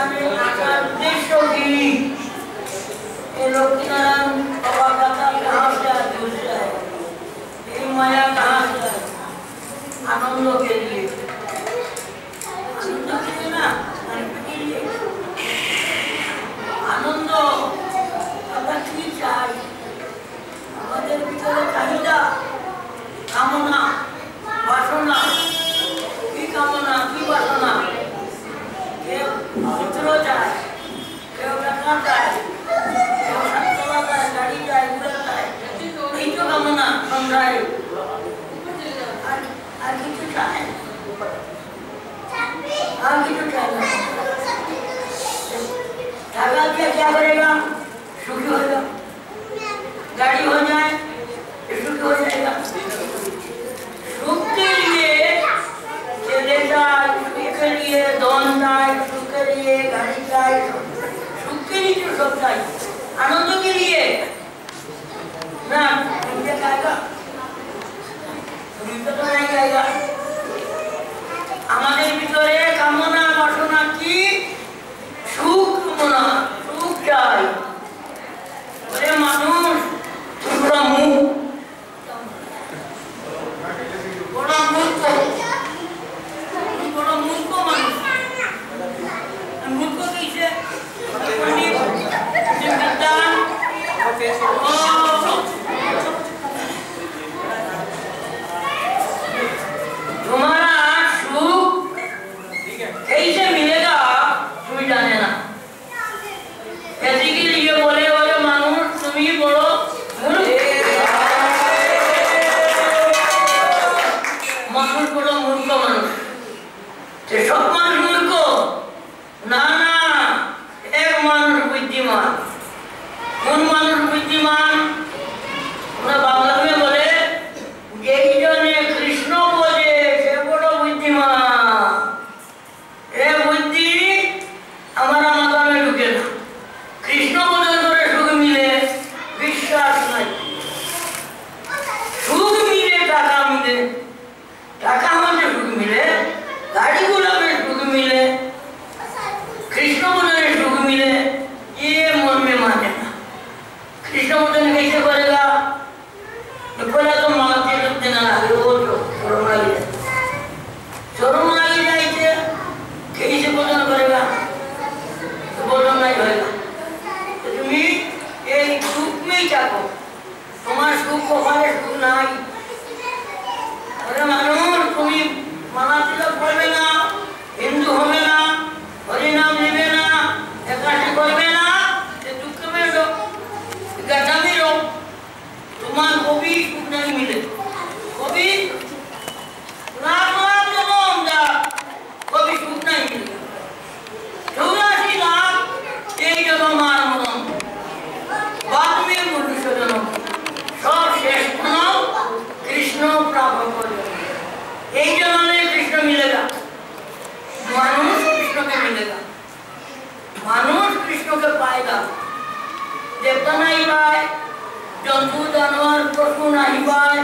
এখানে আসার উদ্দেশ্য কি? ये लक्ष्मीनारायण बाबा का कहाँ से आते हैं? ये माया कहाँ से आती? आनंद के लिए, आनंद के लिए ना, आनंद के लिए, आनंद আমরা কি চাই? আমাদের ভিতরে চাহিদা, কামনা, বাসনা, কি কামনা, কি বাসনা? কেউ পুত্র চায়, কেউ টাকা চায়, কেউ সাততলা চায়, গাড়ি চায়, ঘোড়া চায়, এই তো কামনা সংসারে। আর কিছু চায়, আর কিছু চায় না। टाका दिया क्या करेगा? सुखी होगा, गाड़ी हो जाए सुखी हो जाएगा। सुख के लिए चले जाए, सुख के लिए धन जाए, सुख के लिए गाड़ी जाए, सुख के लिए जो सब जाए, आनंद के लिए ना मुझे कहेगा, मुझे तो नहीं कहेगा। हमारे भीतर कामना वासना की সুখ কামনা, সুখ চাই। ওরে মানুষ, তুমি বড় মূর্খ, বড় মূর্খ, তুমি বড় মূর্খ মানুষ। মূর্খ কিসে? तुम्हारा सुख कैसे मिलेगा তুমি জানে না। এদিকে লিয়ে বলে বলে মানুষ তুমি বড় মানুষ, বড় মূর্খ মানুষ। সব মানুষ মূর্খ না, না, এক মানুষ বুদ্ধিমান। কোন মানুষ বুদ্ধিমান? ওরা বাংলাতে বলে যেই জনে কৃষ্ণ বোঝে সে বড় বুদ্ধিমান। এ বুদ্ধি আমার মাথায় ঢুকে না। কৃষ্ণ বোধন করে সুখ মিলে, বিশ্বাস নাই। সুখ মিলে, টাকা মিলে, টাকা হলে সুখ মিলে, গাড়ি ঘোড়াতে সুখ मिले, कृष्ण बोधन सुख मिले, ये मन में माने ना। कृष्ण बोधन कैसे करेगा? पहले तो मांगते लगते ना लगे, वो जो शोरूम लगी जाए कैसे बोधन करेगा? तो बोधन नहीं होगा। तो तुम्हें एक सुख में चाहो, तुम्हारे सुख को हमारे सुख नहीं। अरे मानो तुम्हें मानते लोग बोले ना, हिंदू होगे ना, हरिनाम लेवे ना, एकादशी करवे ना, ते दुख में रहो, गड्ढा में रहो, तुम्हारे को भी सुख नहीं मिले, कभी लाख लोगों जा, कभी सुख नहीं मिलेगा। 84 लाख एक जगह मार मरो, बाद में मनुष्य जन्म, सब शेष बनाओ, कृष्ण प्राप्त करो। एक जन्म में कृष्ण मिलेगा, मानुष कृष्ण के मिलेगा, मानुष कृष्ण के पाएगा, देवता नहीं पाए, जंतु जानवर पशु नहीं पाए।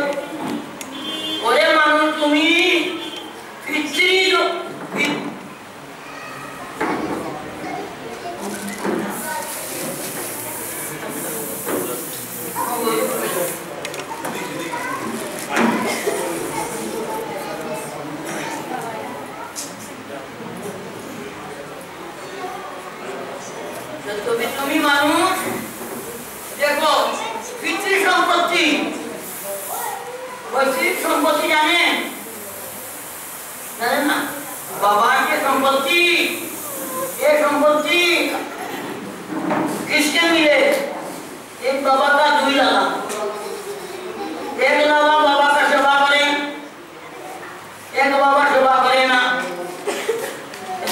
ओरे मानुष तुम्हें पितरी जो তুমি মানুষ দেখো পিতৃ সম্পত্তি, পৈতৃক সম্পত্তি জানেন জানেন না? বাবার যে সম্পত্তি, ये संपत्ति किसके मिले? एक बाबा का दुई लगा, एक लगा बाबा का सेवा करे, एक बाबा सेवा करे ना।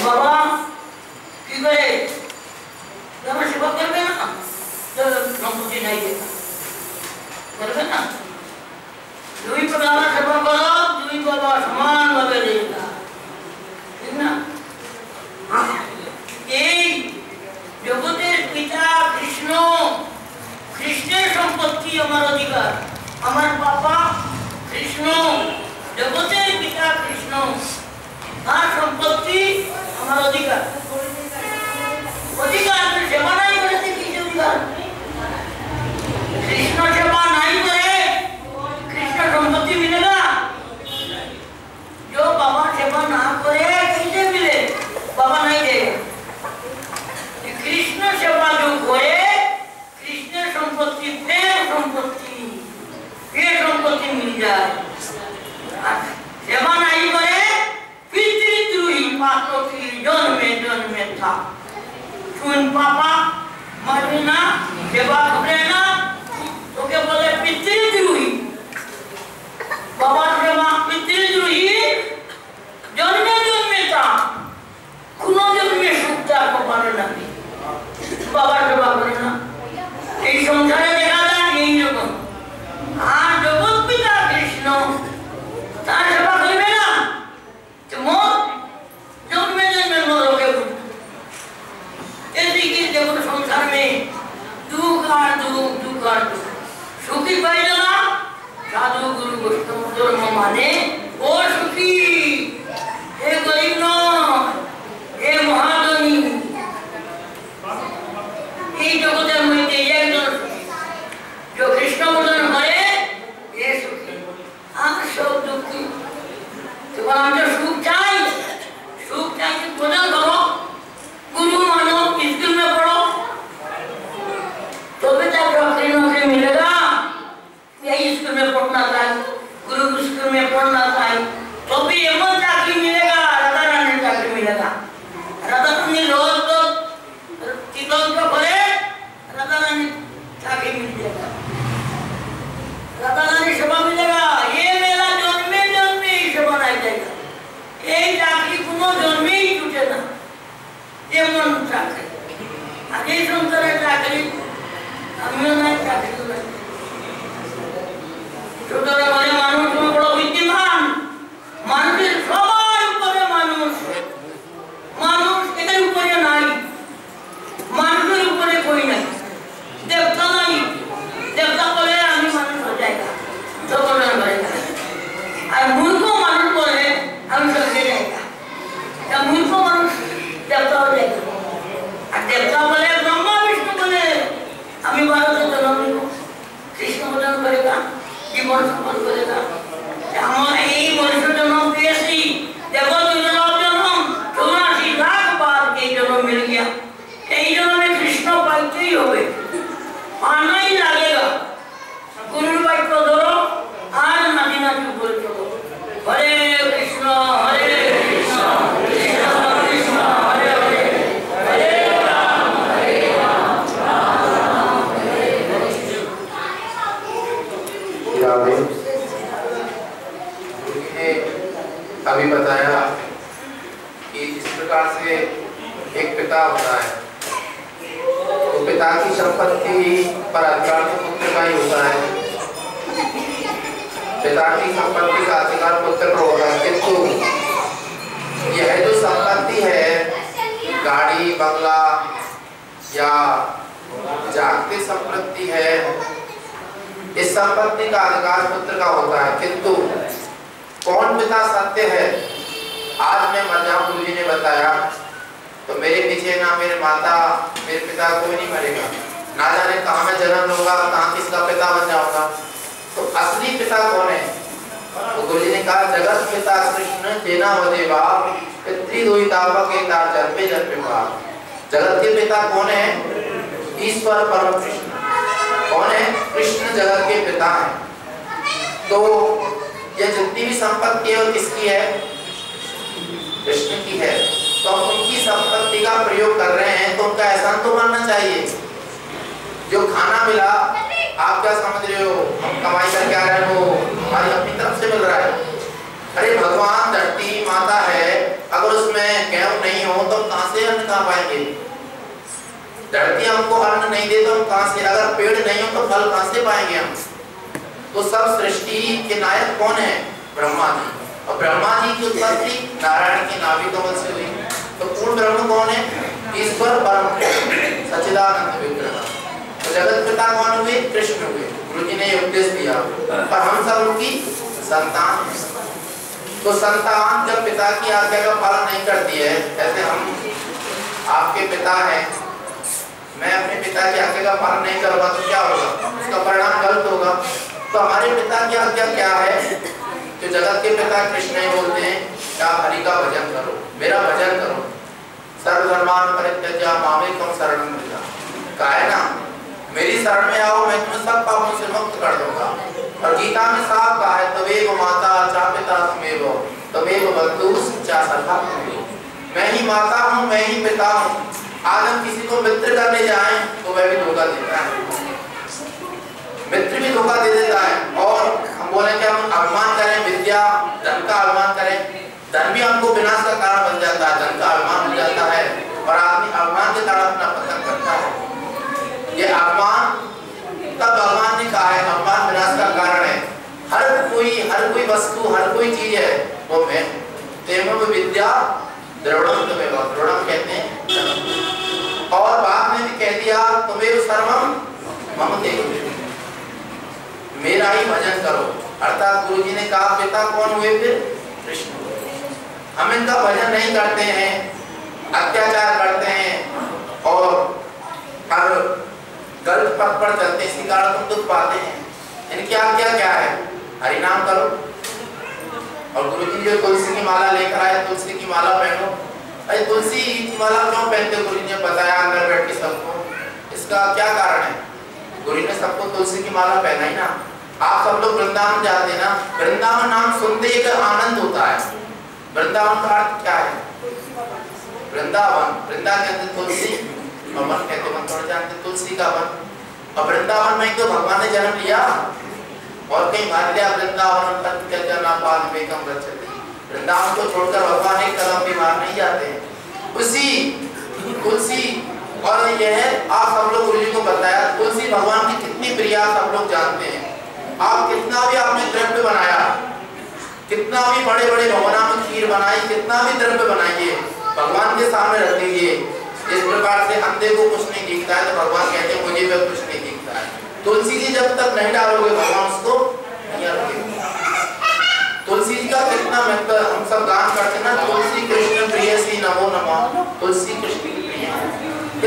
बाबा की करे जब सेवा करते ना तो संपत्ति नहीं देता, करते ना दुई प्रकार सेवा करो, दुई बाबा समान भावे देगा, ठीक ना? जगतेर पिता कृष्ण, कृष्णेर सम्पत्ति आमार अधिकार, आमार बाबा कृष्ण, जगतेर पिता कृष्ण, तार सम्पत्ति आमार अधिकार। सुन पापा मरना सेवा करना तो क्या बोले पितृ द्रोही बाबा सेवा पितृ द्रोही जन्मे जन्मे था कुनो जन्मे सुखता को पालना बाबा सेवा करना এই সংসারে দেখা যায় এই রকম আর জগৎ পিতা কৃষ্ণ তার সেবা করবে না जन्मे जन्मे नरके ऐसी की जगत संसार में दुख सुखी पाई जाना साधु गुरु वैष्णव धर्म माने वो सुखी हे गरीब न हे महाधनी এই জগতের মধ্যে একজন जो कृष्ण भजन करे ये सुखी हम सब दुखी तो हम जो सुख चाहिए भजन करो गुरु मानो स्कूल में पढ़ो तो भी नौकरी मिलेगा यही स्कूल में पढ़ना चाहिए गुरु स्कूल में पढ़ना चाहिए तो भी एमन चाकरी मिलेगा राधा रानी चाकरी मिलेगा राधा रानी रोज तो तीनों को करे राधा रानी चाकरी मिल जाएगा राधा रानी सेवा मिलेगा ये मेरा जन्मे जन्मे सेवा नहीं जाएगा এই চাকরি কোনো জন্মেই ছুটে না এমন চাকরি আর এই সংসারের চাকরি আমিও নাই চাকরি সুতরাং মানে মানুষ বড় বুদ্ধিমান মানুষের সবার উপরে মানুষ এদের উপরে নাই মানুষের উপরে কই নাই দেবতা নাই দেবতা বলে আমি মানুষ হয়ে যাই সকলের ঘরে আর মূর্খ মানুষ বলে हम स्वर्गे जाएगा या मूर्ख मनुष्य देवता हो जाएगा और देवता बोले ब्रह्मा विष्णु बोले हमें भारत से जन्म लो कृष्ण भजन करेगा जीवन सफल करेगा हमारे यही मनुष्य जन्म कैसी देखो दुर्लभ जन्म 84 लाख बार के जन्म मिल गया यही जन्म में कृष्ण पाइते ही होगे पाना ही लगेगा गुरु भाई को धरो आज नदी नदी बोल चलो हरे कृष्ण कृष्ण कृष्ण हरे हरे हरे राम राम हरे हरे। अभी बताया कि इस प्रकार से एक पिता होता है तो पिता की संपत्ति पर अधिकार तो पुत्र का ही होता है पिता की संपत्ति का अधिकार पुत्र को होगा किंतु यह जो संपत्ति है गाड़ी बंगला या जागतिक संपत्ति है इस संपत्ति का अधिकार पुत्र का होता है किंतु कौन पिता सत्य है आज मैं मर जाऊं गुरुजी ने बताया तो मेरे पीछे ना मेरे माता मेरे पिता कोई नहीं मरेगा ना जाने कहाँ मैं जन्म लूंगा कहाँ किसका पिता बन जाऊंगा तो असली पिता कौन है तो गुरुजी ने कहा जगत पिता कृष्ण जेना वदेवा पितृदोहितावा के तार जन्मे जन्मे भाव जगत के पिता कौन है ईश्वर परम कृष्ण कौन है कृष्ण जगत के पिता है तो ये जितनी भी संपत्ति है वो किसकी है कृष्ण की है तो हम उनकी संपत्ति का प्रयोग कर रहे हैं तो उनका एहसान तो मानना चाहिए जो खाना मिला आप क्या समझ रहे हो हम कमाई करके आ रहे हैं वो हमारी अपनी तरफ से मिल रहा है अरे भगवान धरती माता है अगर उसमें गेहूं नहीं हो तो हम कहां से अन्न खा पाएंगे धरती हमको अन्न नहीं दे तो हम कहां से अगर पेड़ नहीं हो तो फल कहां से पाएंगे हम तो सब सृष्टि के नायक कौन है ब्रह्मा जी और ब्रह्मा जी की उत्पत्ति नारायण के नाभि कमल से हुई तो पूर्ण ब्रह्म कौन है ईश्वर परम सच्चिदानंद विग्रह तो जगत पिता कौन हुए कृष्ण हुए गुरुजी ने उपदेश दिया पर हम सब उनकी संतान तो संतान जब पिता की आज्ञा का पालन नहीं करती है ऐसे हम आपके पिता हैं मैं अपने पिता की आज्ञा का पालन नहीं करूंगा तो क्या होगा उसका परिणाम गलत होगा तो हमारे पिता की आज्ञा क्या है जो जगत के पिता कृष्ण ही बोलते हैं क्या हरि का भजन करो मेरा भजन करो सर्वधर्मान परित्यज्य मामेकम शरणं व्रज कहा है ना मेरी शरण में आओ मैं तुम्हें सब पापों से मुक्त कर दूंगा और गीता में साफ कहा है तवेव माता चा पिता तमेव बंधु चा सखा मैं ही माता हूँ मैं ही पिता हूँ आज हम किसी को मित्र करने जाएं तो वह भी धोखा देता है, मित्र भी धोखा दे देता है। और हम बोले कि हम अभिमान करें, विद्या धन का अभिमान करें, धन भी हमको विनाश का कारण बन जाता है, धन का अभिमान हो जाता है और आदमी अभिमान के कारण अपना पतन करता है। ये अभिमान तब भगवान ने कहा है अभिमान विनाश का कारण है। हर कोई वस्तु, हर कोई चीज है वो मैं तेमव विद्या द्रवणम कहते हैं। और बाद में भी कह दिया तुम्हें सर्वम मम देव, मेरा ही भजन करो। अर्थात गुरु जी ने कहा पिता कौन हुए फिर? कृष्ण। हम इनका भजन नहीं करते हैं, अत्याचार करते हैं और हर गलत पथ पर चलते हैं, इसी कारण तुम दुख पाते हैं। इनकी आज्ञा क्या है? हरिनाम करो। और गुरु जी जो तुलसी की माला लेकर आए, तुलसी की माला पहनो। अरे तुलसी की माला क्यों पहनते? गुरु जी ने बताया अंदर बैठ के सबको, इसका क्या कारण है? गुरु ने सबको तुलसी की माला पहनाई ना। आप सब लोग वृंदावन जाते ना, वृंदावन नाम सुनते एक आनंद होता है। वृंदावन का अर्थ क्या है? वृंदावन, वृंदा के अंदर तुलसी और वन कहते हैं, थोड़ा जानते तुलसी का वन। और वृंदावन में तो भगवान ने जन्म लिया और कहीं मान लिया वृंदावन वृंदावन को छोड़कर भगवान एक कदम भी बाहर नहीं जाते हैं। उसी तुलसी, और यह आप सब लोग गुरु जी को बताया तुलसी भगवान की कितनी प्रिय सब लोग जानते हैं। आप कितना भी आपने द्रव्य बनाया, कितना भी बड़े बड़े भगवान में खीर बनाई, कितना भी द्रव्य बनाइए, भगवान के सामने रख दीजिए। इस प्रकार से अंधे को कुछ नहीं दिखता है तो भगवान कहते हैं मुझे भी कुछ नहीं दिखता है। तुलसी जी जब तक नहीं डालोगे भगवान उसको नहीं रखेंगे। तुलसी जी का कितना महत्व हम सब गान करते हैं ना, तुलसी कृष्ण प्रियसी नमो नमः। तुलसी कृष्ण की प्रिय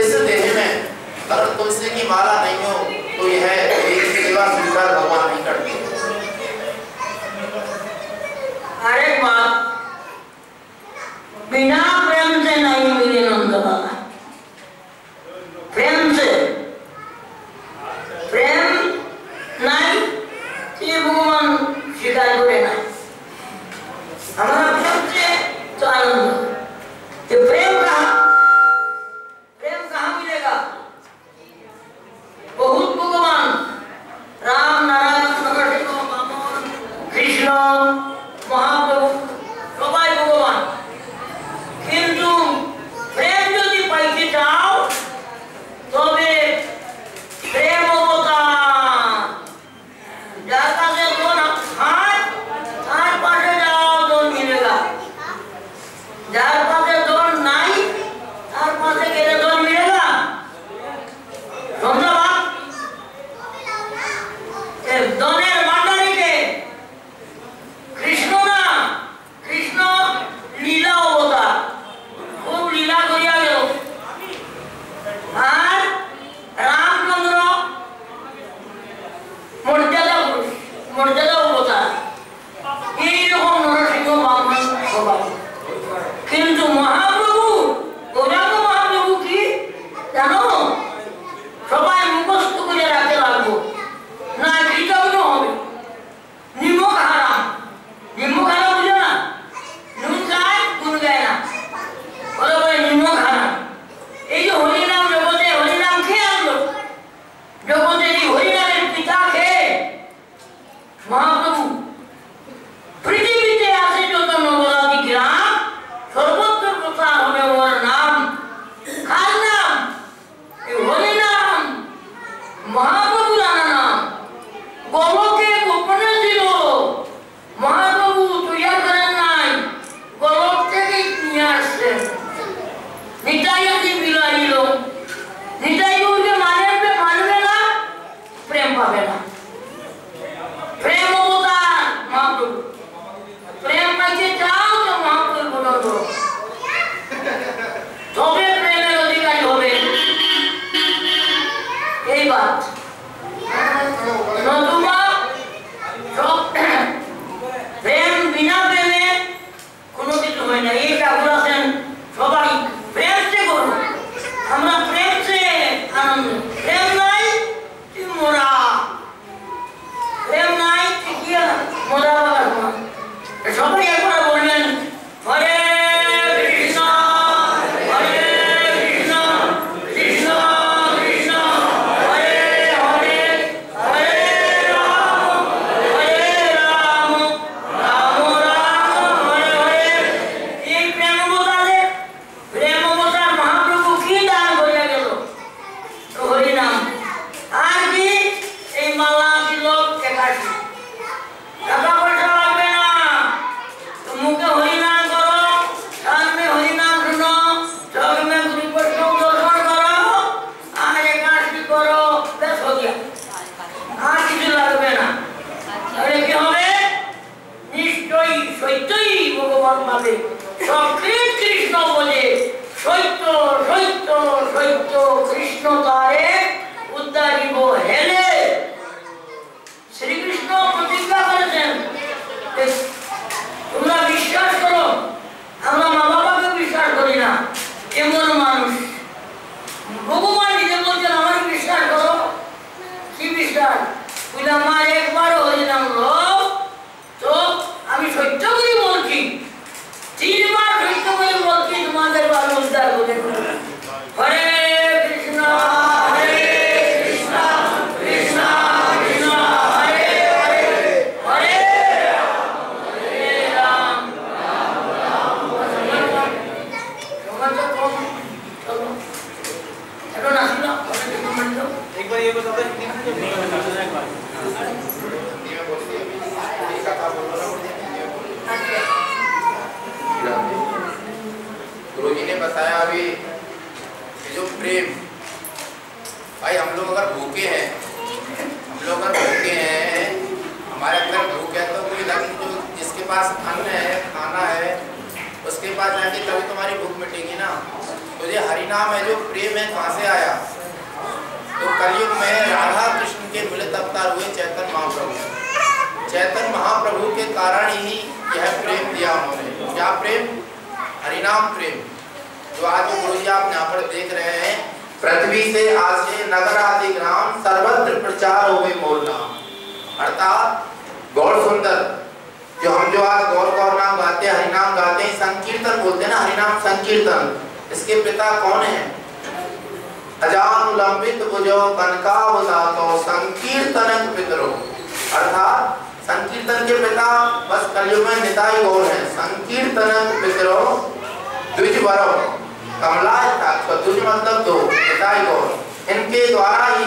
इस देह में अगर तुलसी की माला नहीं हो तो यह एक सेवा स्वीकार भगवान नहीं करते। अरे बात बिना प्रेम से नहीं मिले नंदवा, प्रेम से, प्रेम नहीं ये भगवान स्वीकार करे ना। हमारा प्रेम से तो आनंद, ये प्रेम कहाँ मिलेगा? ভগবান নিজে বলছেন আমার বিশ্বাস করো। কি বিশ্বাস? বলে আমার একবার হরিনাম লোক তো আমি সত্য করে বলছি, 3 বার সত্য করে বলছি, তোমাদের ভালো উদ্ধার করে দেবো। হরে কৃষ্ণ হরে কৃষ্ণ কৃষ্ণ কৃষ্ণ হরে হরে হরে রাম রাম রাম হরে রাম। সমাজে কম চলো এখন আসলো एक बार ये बता दो हिंदी में एक बार हिंदी में बोलिए, हिंदी कथा बोल रहा हूँ, गुरुजी ने बताया अभी कि जो प्रेम, भाई हम लोग अगर भूखे हैं, हमारे अंदर भूख है तो कोई लगे जो जिसके पास अन्न है, खाना है, उसके पास जाके तभी तुम्हारी भूख मिटेगी ना। तो ये हरि नाम है, जो प्रेम है, कहाँ से आया? तो कलयुग में राधा कृष्ण के मिलित अवतार हुए चैतन्य महाप्रभु। चैतन्य महाप्रभु के कारण ही यह प्रेम दिया उन्होंने। क्या प्रेम? हरिनाम प्रेम। जो आज गुरुजी आप यहाँ पर देख रहे हैं, पृथ्वी से आज से नगर आदि ग्राम सर्वत्र प्रचार हो गए मोर नाम, अर्थात गौर सुंदर। जो हम जो आज गौर गौर नाम गाते हैं, हरिनाम गाते हैं, संकीर्तन बोलते हैं ना, हरिनाम संकीर्तन। इसके पिता कौन है? अजानुलंबित भुजो कनकावदातो संकीर्तनक पितरो, अर्थात संकीर्तन के पिता बस कलयुग में निताई गौर है। संकीर्तनक पितरो द्विजवरो कमलाय तात्व, द्विज मतलब दो, निताई गौर। इनके द्वारा ही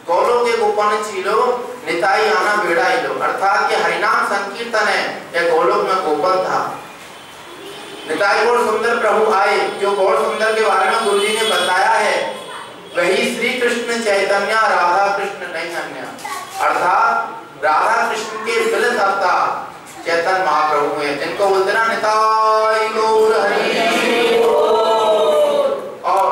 गौरों के गोपन छीलो, निताई आना बेड़ा लो, अर्थात ये हरिनाम संकीर्तन है। यह गोलोक में गोपन था। निताई गौर सुंदर प्रभु आए। जो गौर सुंदर के बारे में गुरुजी ने बताया है, वही श्री कृष्ण चैतन्य राधा कृष्ण नहीं अन्य, अर्थात राधा कृष्ण के मिलित अवतार चैतन्य महाप्रभु हैं, जिनको बोलते ना निताई गौर हरि। और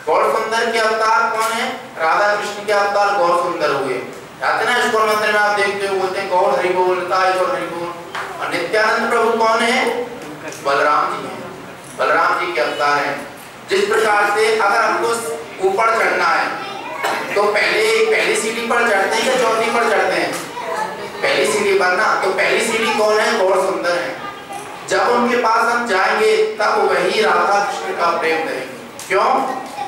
गौर सुंदर के अवतार कौन है? राधा कृष्ण के अवतार गौर सुंदर हुए। जाते ना इस्कॉन मंदिर में आप देखते हो, बोलते हैं गौर हरि बोल, निताई गौर हरि बोल। और नित्यानंद प्रभु कौन है? बलराम जी हैं। बलराम जी के अवतार हैं। जिस प्रकार से अगर हमको ऊपर चढ़ना है तो पहली सीढ़ी पर चढ़ते हैं या चौथी पर चढ़ते हैं? पहली सीढ़ी पर ना। तो पहली सीढ़ी कौन है? गौर सुंदर है। जब उनके पास हम जाएंगे तब वही राधा कृष्ण का प्रेम करेंगे। क्यों?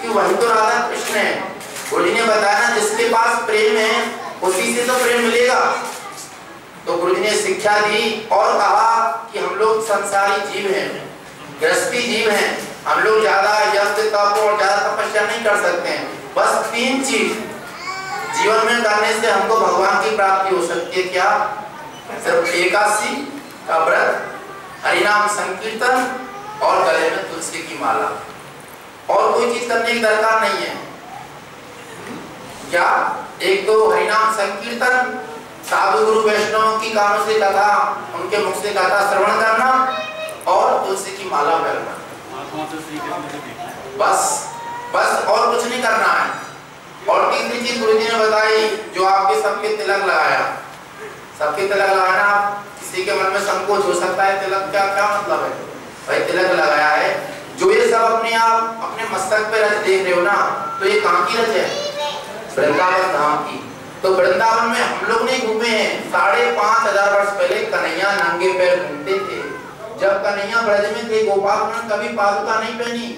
कि वही तो राधा कृष्ण है। गुरुजी ने बताया ना, जिसके पास प्रेम है उसी से तो प्रेम मिलेगा। तो गुरुजी ने शिक्षा दी और कहा कि हम लोग संसारी जीव हैं, गृहस्थी जीव हैं। हम लोग ज्यादा यज्ञ तप और ज्यादा तपस्या नहीं कर सकते हैं। बस 3 चीज जीवन में करने से हमको भगवान की प्राप्ति हो सकती है। क्या? सिर्फ एकादशी का व्रत, हरिनाम संकीर्तन और गले में तुलसी की माला। और कोई चीज करने की दरकार नहीं है। क्या? एक तो हरिनाम संकीर्तन, साधु गुरु वैष्णव की कानों से कथा, उनके मुख से कथा श्रवण करना और तुलसी की माला पहनना। बस और कुछ नहीं करना है। और तीसरी चीज गुरुजी ने बताई, जो आपके सबके तिलक लगाया, सबके तिलक लगाना। किसी के मन में संकोच हो सकता है, तिलक क्या क्या मतलब है? भाई तिलक लगाया है, जो ये सब अपने आप अपने मस्तक पे रच देख रहे हो ना, तो ये कहाँ की रच है? वृंदावन धाम की। तो वृंदावन में हम लोग नहीं घूमे हैं। 5500 वर्ष पहले कन्हैया नंगे पैर घूमते थे। जब कन्हैया ब्रज में थे, गोपाल ने कभी पादुका नहीं पहनी।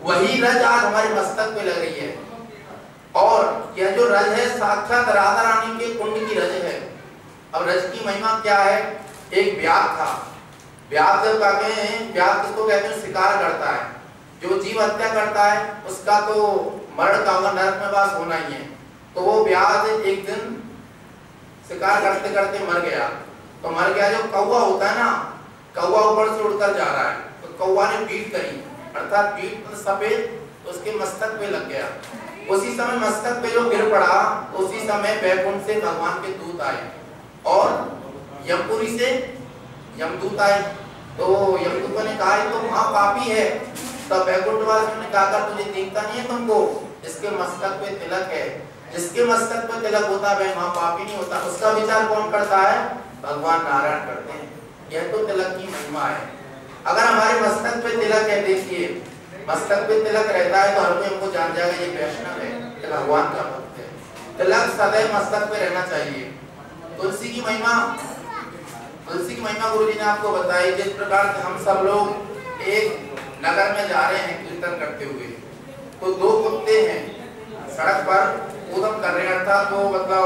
वही रज आज हमारे मस्तक पे लग रही है। और यह जो रज है साक्षात राधा रानी के कुंड की रज है। अब रज की महिमा क्या है? एक व्याघ्र था। व्याघ्र कहते हैं, व्याघ्र किसको कहते हैं? शिकार करता है। जो जीव हत्या करता है उसका तो मरण का नरक में वास होना ही है। तो वो व्याघ्र एक दिन शिकार करते करते मर गया। तो मर गया, जो कौवा होता है ना, कौवा ऊपर से उड़कर जा रहा है, तो कौवा ने पीठ करी, अर्थात पीठ सफेद उसके मस्तक पे लग गया। उसी समय मस्तक पे जो गिर पड़ा, उसी समय वैकुंठ से भगवान के दूत आए और यमपुरी से यमदूत आए। तो यमदूत ने कहा तो महापापी है। तब वैकुंठ वासियों ने कहा तुझे दिखता नहीं है तुमको? जिसके मस्तक पे तिलक है, जिसके मस्तक पे तिलक होता है वह महापापी नहीं होता। उसका विचार कौन करता है? भगवान नारायण करते हैं। यह तो तिलक की महिमा है। अगर हमारे मस्तक पे तिलक है, देखिए मस्तक पे तिलक रहता है तो हर कोई हमको जान जाएगा ये वैष्णव है, ये भगवान का भक्त है। तिलक सदैव मस्तक पे रहना चाहिए। तुलसी की महिमा गुरुजी ने आपको बताई। जिस प्रकार से हम सब लोग एक नगर में जा रहे हैं कीर्तन करते हुए, तो दो कुत्ते हैं सड़क पर ऊधम कर रहे हैं, अर्थात वो मतलब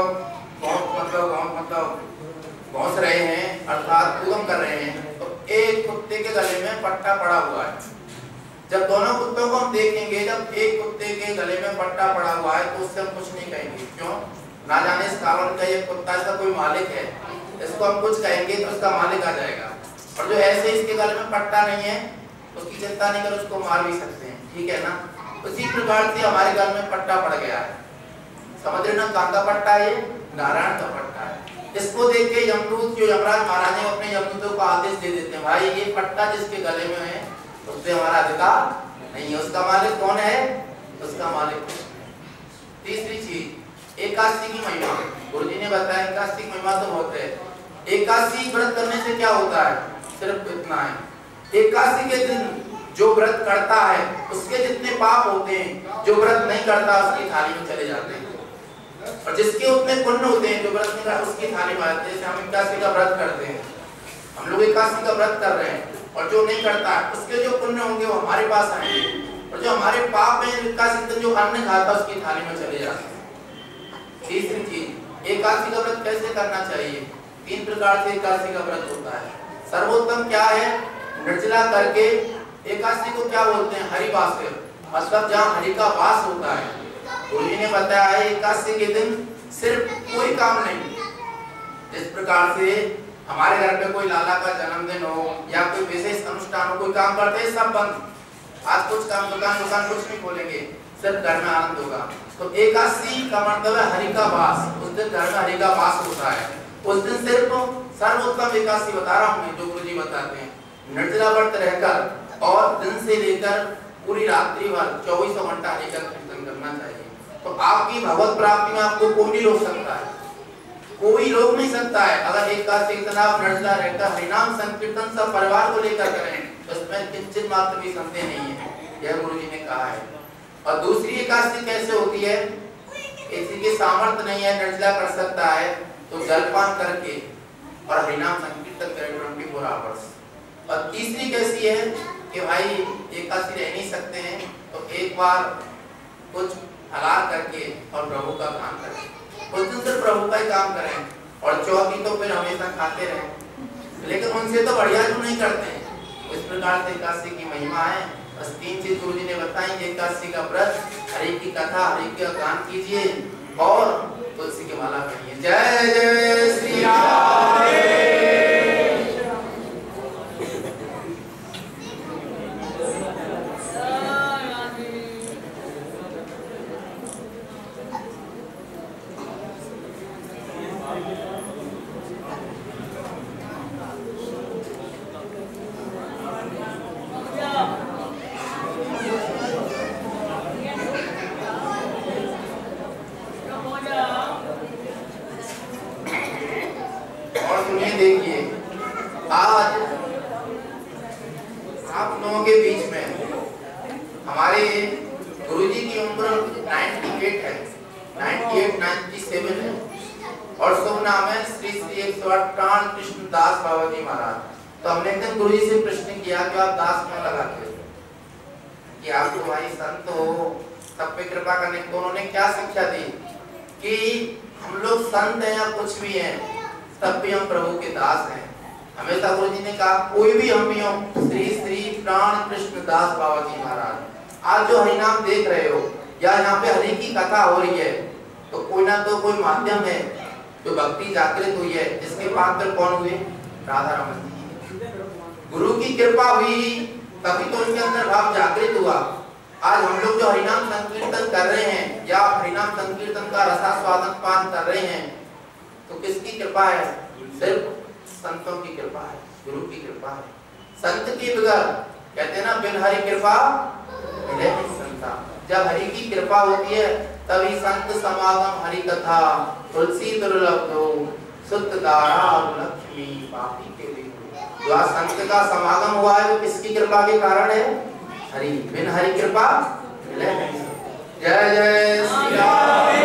भौंस रहे हैं, अर्थात ऊधम कर रहे हैं। तो एक कुत्ते के गले में पट्टा पड़ा हुआ है। जब दोनों कुत्तों को हम देखेंगे, जब एक कुत्ते के गले में पट्टा पड़ा हुआ है तो उससे हम कुछ नहीं कहेंगे। क्यों? ना जाने इस कारण का ये कुत्ता इसका कोई मालिक है, इसको हम कुछ कहेंगे तो उसका मालिक आ जाएगा। और जो ऐसे इसके गले में पट्टा नहीं है उसकी चिंता नहीं कर, उसको मार भी सकते हैं, ठीक है ना। उसी प्रकार से हमारे गले में पट्टा पड़ गया है, समझ रहे ना, कहाँ का पट्टा है? नारायण का पट्टा है। इसको देख के यमदूत जो यमराज महाराज है अपने यमदूतों को आदेश दे देते हैं, भाई ये पट्टा जिसके गले में है उससे हमारा अधिकार नहीं है, उसका मालिक कौन है? उसका मालिक। तीसरी चीज एकादशी की महिमा। गुरुजी ने बताया एकादशी की महिमा तो बहुत है। एकादशी व्रत करने से क्या होता है? सिर्फ इतना है, एकादशी के दिन जो व्रत करता है उसके जितने पाप होते हैं जो व्रत नहीं करता उसकी थाली में चले जाते हैं, और जिसके उतने पुण्य होते हैं जो व्रत नहीं करता उसकी थाली में आते हैं। जैसे हम एकादशी का व्रत करते हैं, हम लोग एकादशी का व्रत कर रहे हैं, और जो नहीं करता है उसके जो पुण्य होंगे वो हमारे पास आएंगे, और जो हमारे पाप में एकादशी जो अन्न खाता उसकी थाली में चले जाते हैं। तीसरी चीज एकादशी का व्रत कैसे करना चाहिए? 3 प्रकार से एकादशी का व्रत होता है। सर्वोत्तम क्या है? निर्जला करके। एकादशी को क्या बोलते हैं? हरिवास, मतलब जहाँ हरि का वास होता है। गुरुजी ने बताया है एकादशी के दिन सिर्फ कोई काम नहीं। जिस प्रकार से हमारे घर पे कोई लाला का जन्मदिन हो या कोई विशेष अनुष्ठान हो, कोई काम करते हैं सब बंद। आज कुछ काम दुकान कुछ नहीं खोलेंगे, सिर्फ घर में आनंद होगा। तो एकादशी का मतलब है हरि का वास। उस दिन घर में हरि का वास होता है। उस दिन सिर्फ सर्वोत्तम एकादशी बता रहा हूँ जो गुरुजी बताते हैं, निर्जला व्रत रहकर और दिन से लेकर पूरी रात्रि भर 24 घंटा हरि का कीर्तन करना चाहिए। तो आपकी भगवत प्राप्ति में आपको कोई नहीं रोक सकता है, कोई रोक नहीं सकता है। अगर एकादशी के दिन आप निर्जला रहकर हरिनाम संकीर्तन सब परिवार को लेकर करें तो इसमें किंचित मात्र भी संदेह नहीं है, यह गुरुजी ने कहा है। और दूसरी एकादशी कैसे होती है? किसी के सामर्थ्य नहीं है, निर्जला कर सकता है तो जलपान करके और हरिनाम संकीर्तन करें 24 आवर्स। और तीसरी कैसी है कि भाई एकादशी रह नहीं सकते हैं तो एक बार कुछ हलाल करके और प्रभु का काम करें, उस दिन सिर्फ प्रभु का ही काम करें, और चौथी तो फिर हमेशा खाते रहें, लेकिन उनसे तो बढ़िया जो नहीं करते हैं। इस प्रकार से एकादशी की महिमा है। बस 3 चीज गुरुजी ने बताई। एकादशी का व्रत, हरि की कथा, हरि का गान कीजिए और तुलसी की माला पहनिए। जय जय श्री राम। देखिए आज आप लोगों के बीच में हमारे गुरुजी की उम्र 98 है, 97 है, और शुभ नाम है श्री श्री 108 प्राण कृष्ण दास बाबा जी महाराज। तो हमने एक दिन गुरुजी से प्रश्न किया कि आप दास क्यों लगाते हो, कि आप तो भाई संत हो, सब पे कृपा करने। तो उन्होंने क्या शिक्षा दी कि हम लोग संत हैं या कुछ भी हैं, तब भी हम प्रभु के दास हैं। हमेशा गुरुजी ने कहा कोई भी हम ही हो, श्री श्री प्राण कृष्ण दास बाबा जी महाराज। आज जो हरिनाम देख रहे हो या यहाँ पे हरि की कथा हो रही है तो कोई ना तो कोई माध्यम है जो भक्ति जागृत हुई है, जिसके पात्र कौन हुए? राधा रमन जी। गुरु की कृपा हुई तभी तो उनके अंदर भाव जागृत हुआ। आज हम लोग जो हरिनाम संकीर्तन कर रहे हैं या हरिनाम संकीर्तन का रसास्वादन पान कर रहे हैं तो किसकी कृपा है? सिर्फ संतों की कृपा है, गुरु की कृपा है। संत की बगैर, कहते हैं ना, बिन हरि कृपा मिले नहीं संता। जब हरि की कृपा होती है तभी संत समागम हरि कथा, तुलसी दुर्लभ दो शुद्ध दारा लक्ष्मी पापी के लिए। जो आज संत का समागम हुआ है वो किसकी कृपा के कारण है? हरि बिन हरि कृपा मिले नहीं। जय जय श्री राम।